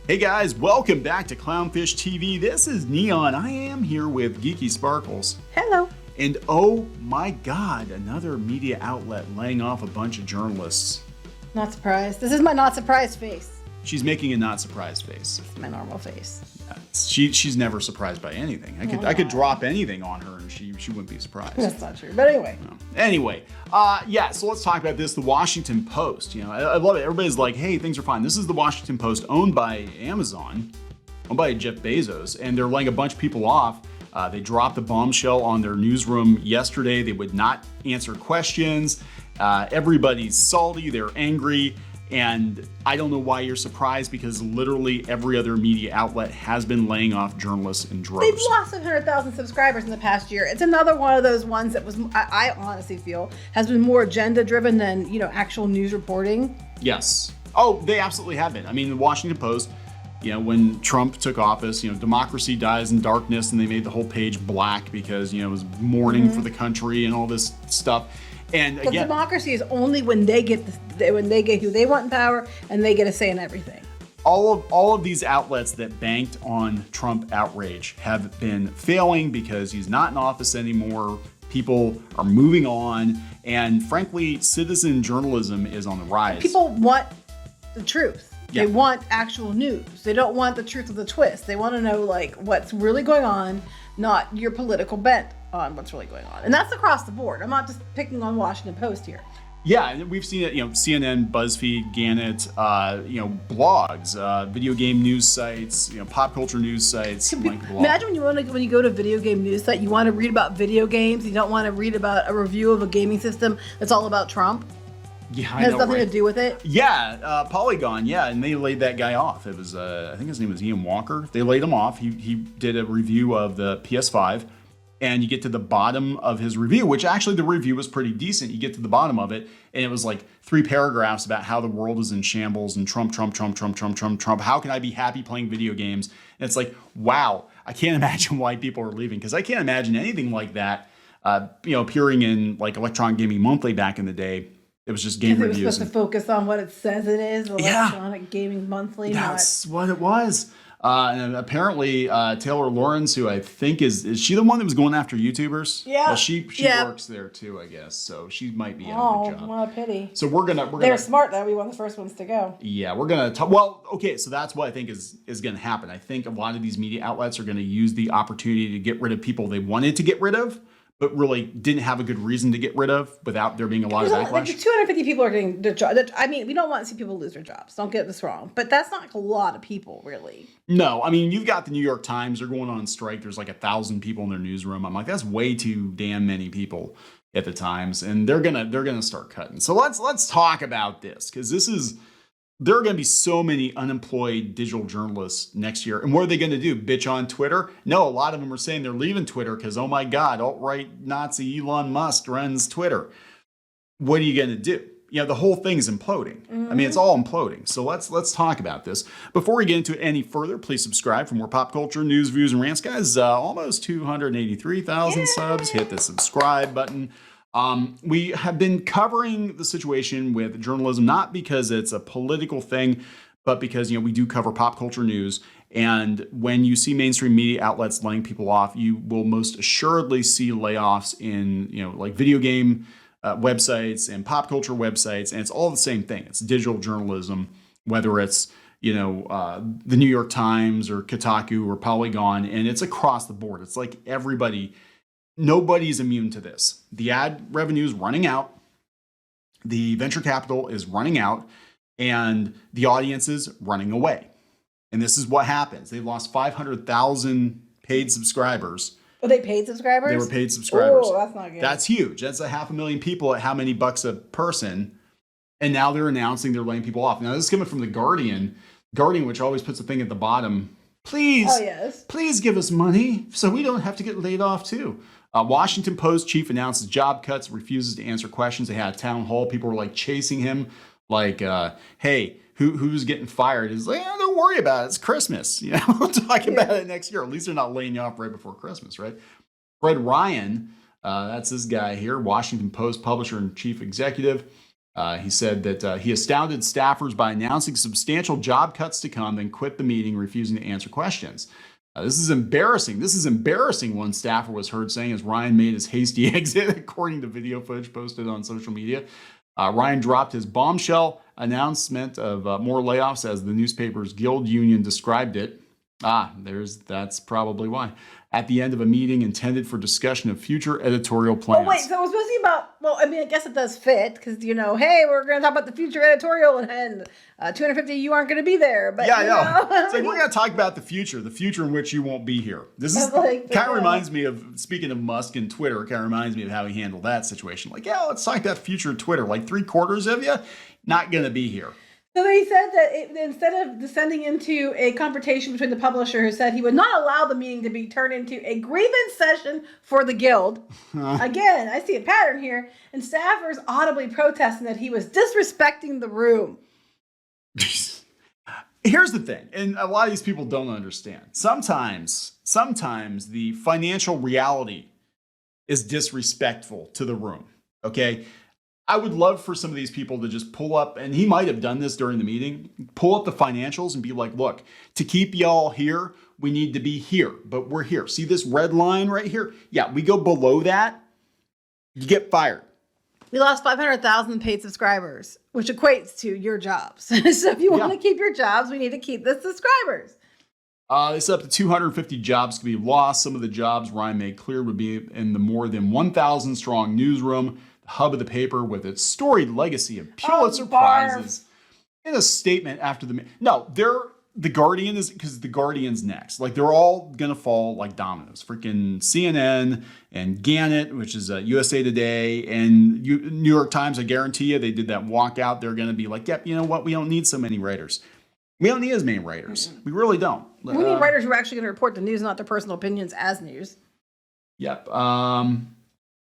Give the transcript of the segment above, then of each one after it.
Hey guys, welcome back to Clownfish TV. This is Neon. I am here with Geeky Sparkles. Hello. And oh my God, another media outlet laying off a bunch of journalists. Not surprised. This is my not surprised face. She's making a not surprised face. It's my normal face. She's never surprised by anything. I could drop anything on her and she wouldn't be surprised. That's not true. But anyway. No. Anyway, so let's talk about this. The Washington Post. You know, I love it. Everybody's like, hey, things are fine. This is the Washington Post, owned by Amazon, owned by Jeff Bezos, and they're laying a bunch of people off. They dropped the bombshell on their newsroom yesterday. They would not answer questions. Everybody's salty. They're angry. And I don't know why you're surprised, because literally every other media outlet has been laying off journalists in droves. They've lost 100,000 subscribers in the past year. It's another one of those ones that was, I honestly feel, has been more agenda driven than, actual news reporting. Yes. Oh, they absolutely have been. I mean, the Washington Post, when Trump took office, democracy dies in darkness, and they made the whole page black because, it was mourning for the country and all this stuff. And but again, democracy is only when they get who they want in power and they get a say in everything. all of these outlets that banked on Trump outrage have been failing because he's not in office anymore. People are moving on, and frankly, citizen journalism is on the rise. People want the truth. Yeah. They want actual news. They don't want the truth with a twist. They want to know what's really going on, not your political bent on what's really going on. And that's across the board. I'm not just picking on Washington Post here. Yeah, and we've seen it, CNN, BuzzFeed, Gannett, blogs, video game news sites, pop culture news sites. Imagine when you go to a video game news site, you want to read about video games. You don't want to read about a review of a gaming system that's all about Trump. Yeah, It has nothing to do with it. Yeah, Polygon, and they laid that guy off. It was, I think his name was Ian Walker. They laid him off. He did a review of the PS5, and you get to the bottom of his review, which actually the review was pretty decent. You get to the bottom of it, and it was like 3 paragraphs about how the world is in shambles and Trump. How can I be happy playing video games? And it's like, wow, I can't imagine why people are leaving, because I can't imagine anything like that, appearing in like Electronic Gaming Monthly back in the day. It was just game reviews. It was supposed to focus on what it says it is, Electronic Gaming Monthly. That's what it was. And apparently Taylor Lawrence, who I think is she the one that was going after YouTubers? Yeah. Well, she works there too, I guess. So she might be in a good job. What a pity. So we're gonna They're smart though. We were one of the first ones to go. Yeah, we're gonna talk. Well, okay, so that's what I think is gonna happen. I think a lot of these media outlets are gonna use the opportunity to get rid of people they wanted to get rid of, but really didn't have a good reason to get rid of without there being a lot of backlash. 250 people are getting their job. I mean, we don't want to see people lose their jobs. Don't get this wrong. But that's not a lot of people, really. No, I mean, you've got the New York Times. They're going on strike. There's like 1,000 people in their newsroom. I'm like, that's way too damn many people at the Times, and they're gonna start cutting. So let's talk about this, because there are going to be so many unemployed digital journalists next year. And what are they going to do? Bitch on Twitter? No, a lot of them are saying they're leaving Twitter because, oh my God, alt-right Nazi Elon Musk runs Twitter. What are you going to do? The whole thing's imploding. I mean, it's all imploding. So let's talk about this. Before we get into it any further, please subscribe for more pop culture, news, views, and rants. Guys, almost 283,000 subs. Hit the subscribe button. We have been covering the situation with journalism, not because it's a political thing, but because, we do cover pop culture news. And when you see mainstream media outlets laying people off, you will most assuredly see layoffs in, like video game websites and pop culture websites. And it's all the same thing. It's digital journalism, whether it's, the New York Times or Kotaku or Polygon, and it's across the board. It's like nobody's immune to this. The ad revenue is running out. The venture capital is running out, and the audience is running away. And this is what happens. They've lost 500,000 paid subscribers. Were they paid subscribers? They were paid subscribers. Oh, that's not good. That's huge. That's 500,000 people at how many bucks a person? And now they're announcing they're laying people off. Now, this is coming from the Guardian, which always puts a thing at the bottom. Please give us money so we don't have to get laid off too. Washington Post chief announces job cuts, refuses to answer questions. They had a town hall. People were chasing him, hey, who's getting fired? He's like, don't worry about it. It's Christmas. We'll talk about it next year. At least they're not laying you off right before Christmas, right? Fred Ryan, that's this guy here, Washington Post publisher and chief executive. He said that he astounded staffers by announcing substantial job cuts to come, then quit the meeting, refusing to answer questions. This is embarrassing. This is embarrassing, one staffer was heard saying as Ryan made his hasty exit, according to video footage posted on social media. Ryan dropped his bombshell announcement of more layoffs as the newspaper's guild union described it. That's probably why. At the end of a meeting intended for discussion of future editorial plans. Oh, wait, so it was supposed to be about, well, I mean, I guess it does fit because, hey, we're going to talk about the future editorial and 250 you aren't going to be there. But, yeah, no. It's like, we're going to talk about the future in which you won't be here. This is kind of reminds me of, speaking of Musk and Twitter, it kind of reminds me of how he handled that situation. Like, yeah, let's talk about the future of Twitter. Like 3/4 of you, not going to be here. So he said that instead of descending into a confrontation between the publisher, who said he would not allow the meeting to be turned into a grievance session for the guild. Again, I see a pattern here. And staffers audibly protesting that he was disrespecting the room. Here's the thing, and a lot of these people don't understand. Sometimes the financial reality is disrespectful to the room, okay? I would love for some of these people to just pull up, and he might have done this during the meeting, pull up the financials and be like, look, to keep y'all here, we need to be here, but we're here. See this red line right here? Yeah, we go below that, you get fired. We lost 500,000 paid subscribers, which equates to your jobs. So if you want to keep your jobs, we need to keep the subscribers. It's up to 250 jobs to be lost. Some of the jobs Ryan made clear would be in the more than 1,000 strong newsroom, hub of the paper with its storied legacy of Pulitzer Prizes. In a statement after the Guardian is, because the Guardian's next. Like, they're all gonna fall like dominoes. Freaking CNN and Gannett, which is USA Today, and New York Times. I guarantee you, they did that walkout. They're gonna be like, yep, you know what? We don't need so many writers. We don't need as many writers. We really don't. We need writers who are actually gonna report the news, not their personal opinions as news. Yep.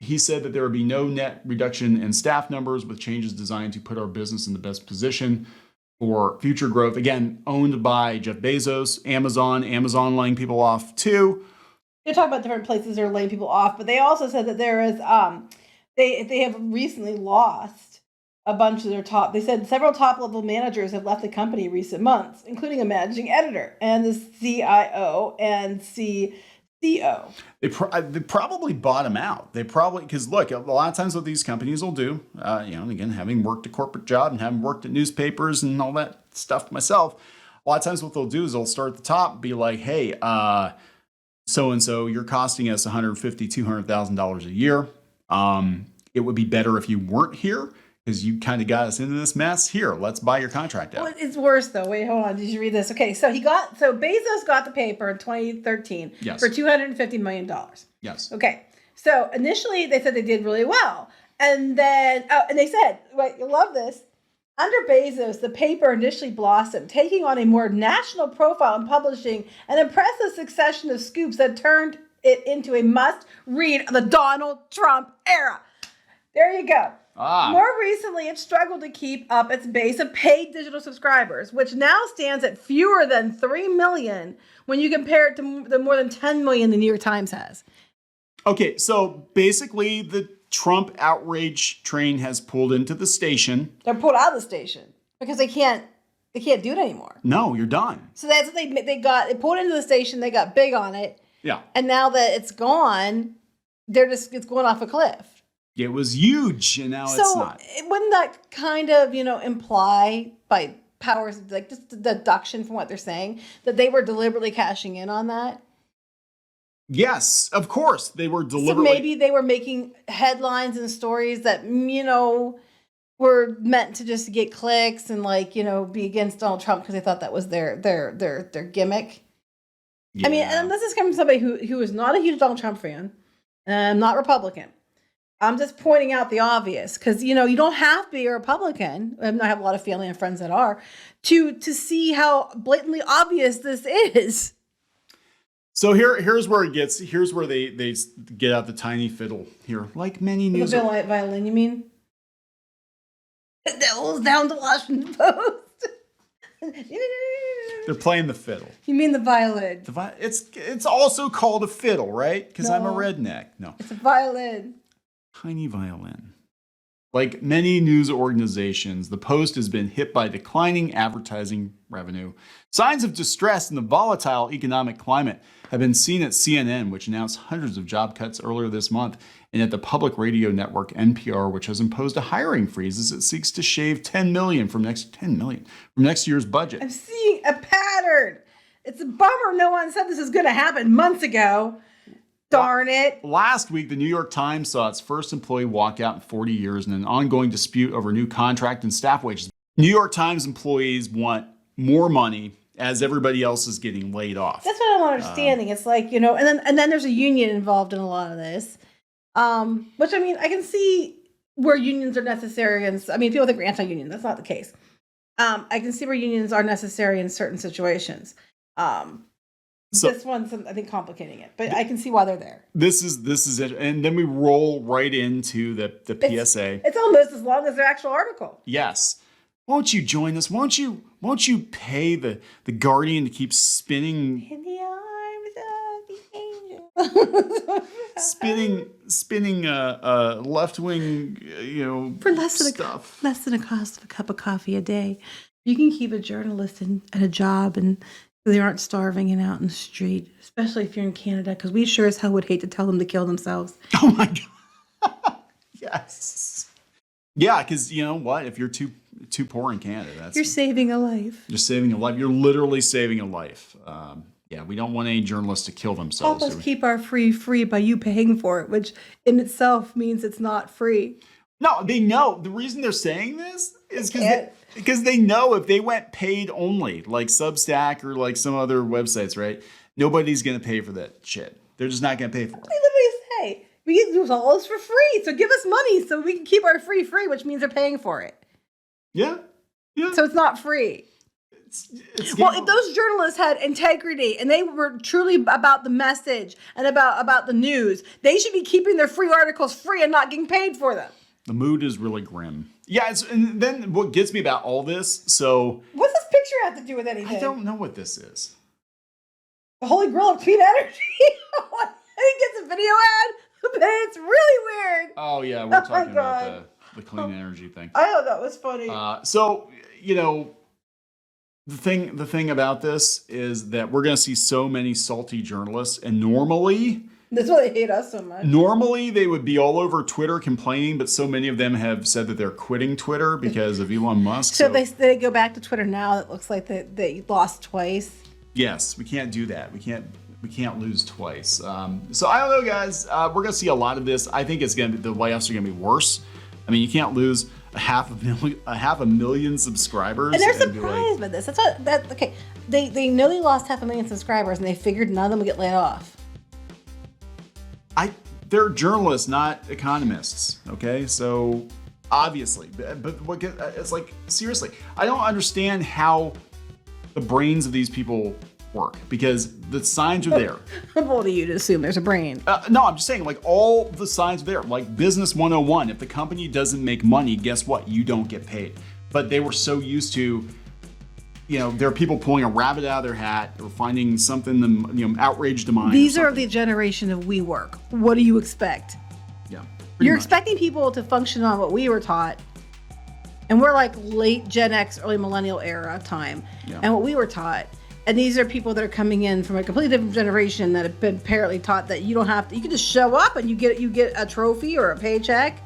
He said that there would be no net reduction in staff numbers with changes designed to put our business in the best position for future growth. Again, owned by Jeff Bezos, Amazon laying people off too. They talk about different places that are laying people off, but they also said that there is, they have recently lost a bunch of their top. They said several top level managers have left the company in recent months, including a managing editor and the CIO and CCO. They probably bottom out. They probably, because look, a lot of times what these companies will do, again, having worked a corporate job and having worked at newspapers and all that stuff myself, a lot of times what they'll do is they'll start at the top and be like, hey, so-and-so, you're costing us $150,000, $200,000 a year. It would be better if you weren't here because you kind of got us into this mess. Here, let's buy your contract out. Well, it's worse though. Wait, hold on. Did you read this? Okay, so Bezos got the paper in 2013 for $250 million. Yes. Okay, so initially they said they did really well, and then and they said, wait, you love this. Under Bezos, the paper initially blossomed, taking on a more national profile and publishing an impressive succession of scoops that turned it into a must-read of the Donald Trump era. There you go. More recently, it struggled to keep up its base of paid digital subscribers, which now stands at fewer than 3 million when you compare it to the more than 10 million the New York Times has. Okay, so basically the Trump outrage train has pulled into the station. They're pulled out of the station because they can't do it anymore. No, you're done. So that's what they pulled into the station, they got big on it. Yeah. And now that it's gone, it's going off a cliff. It was huge, and now it's not. So wouldn't that kind of, imply by powers, like just the deduction from what they're saying, that they were deliberately cashing in on that? Yes, of course. They were deliberately. So maybe they were making headlines and stories that, were meant to just get clicks and be against Donald Trump because they thought that was their gimmick. Yeah. I mean, and this is coming from somebody who is not a huge Donald Trump fan, and not Republican. I'm just pointing out the obvious because, you don't have to be a Republican. I have a lot of family and friends that are to see how blatantly obvious this is. So here's where they get out the tiny fiddle here, like many news. The violin, you mean? The devil's down to Washington Post. They're playing the fiddle. You mean the violin? It's also called a fiddle, right? Because I'm a redneck. No, it's a violin. Tiny violin. Like many news organizations, the Post has been hit by declining advertising revenue. Signs of distress in the volatile economic climate have been seen at CNN, which announced hundreds of job cuts earlier this month, and at the public radio network NPR, which has imposed a hiring freeze as it seeks to shave $10 million from next year's budget. I'm seeing a pattern. It's a bummer no one said this was going to happen months ago. Darn it. Last week, the New York Times saw its first employee walk out in 40 years in an ongoing dispute over new contract and staff wages. New York Times employees want more money as everybody else is getting laid off. That's what I'm understanding. It's like, and then there's a union involved in a lot of this. Which, I mean, I can see where unions are necessary. And I mean, people think we're anti-union. That's not the case. I can see where unions are necessary in certain situations. This one's, I think, complicating it, but I can see why they're there. This is it. And then we roll right into the PSA. It's almost as long as their actual article. Yes. Won't you join us? Won't you pay the Guardian to keep spinning in the arms of the angel? spinning left-wing, for less stuff. Less than a cost of a cup of coffee a day. You can keep a journalist at a job and they aren't starving and out in the street, especially if you're in Canada, because we sure as hell would hate to tell them to kill themselves. Oh my God. Yes. Yeah, because you know what? If you're too poor in Canada, you're saving a life. You're saving a life. You're literally saving a life. Yeah, we don't want any journalists to kill themselves. Help us keep our free by you paying for it, which in itself means it's not free. No, they know. The reason they're saying this is because they know if they went paid only, like Substack or like some other websites, right? Nobody's going to pay for that shit. They're just not going to pay for it. They literally say, we can do all this for free, so give us money so we can keep our free, which means they're paying for it. Yeah. So it's not free. Well, if those journalists had integrity and they were truly about the message and about the news, they should be keeping their free articles free and not getting paid for them. The mood is really grim. Yeah, and then what gets me about all this, so... What's this picture have to do with anything? I don't know what this is. The Holy Grail of Clean Energy? I think it's a video ad, but it's really weird. Oh, yeah, we're talking about the clean energy thing. I thought that was funny. So, the thing about this is that we're going to see so many salty journalists, and normally... That's why they hate us so much. Normally, they would be all over Twitter complaining, but so many of them have said that they're quitting Twitter because of Elon Musk. So they go back to Twitter now. It looks like they lost twice. Yes, we can't do that. We can't lose twice. So I don't know, guys. We're gonna see a lot of this. I think the layoffs are gonna be worse. I mean, you can't lose a half a million subscribers. And they're surprised by this. Okay. They know they lost 500,000 subscribers, and they figured none of them would get laid off. They're journalists, not economists. Okay, so obviously, but it's like, seriously, I don't understand how the brains of these people work, because the signs are there. How bold of you to assume there's a brain? No, I'm just saying, like, all the signs are there. Like Business 101, if the company doesn't make money, guess what? You don't get paid. But they were so used to, there are people pulling a rabbit out of their hat or finding something, outrage to mind. These are the generation of WeWork. What do you expect? Yeah. You're expecting people to function on what we were taught. And we're like late Gen X, early millennial era time. Yeah. And what we were taught. And these are people that are coming in from a completely different generation that have been apparently taught that you don't have to, you can just show up and you get a trophy or a paycheck.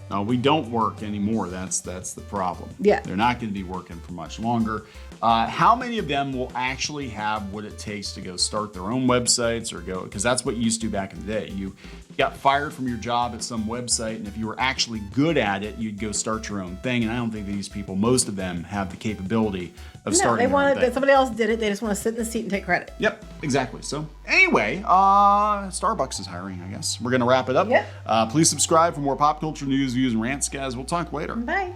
No, we don't work anymore. That's the problem. Yeah. They're not going to be working for much longer. How many of them will actually have what it takes to go start their own websites or go, because that's what you used to do back in the day. You got fired from your job at some website, and if you were actually good at it, you'd go start your own thing. And I don't think these people, most of them, have the capability of starting their own thing. Somebody else did it. They just want to sit in the seat and take credit. Yep, exactly. So anyway, Starbucks is hiring, I guess. We're going to wrap it up. Yep. Please subscribe for more pop culture news, views, and rants, guys. We'll talk later. Bye.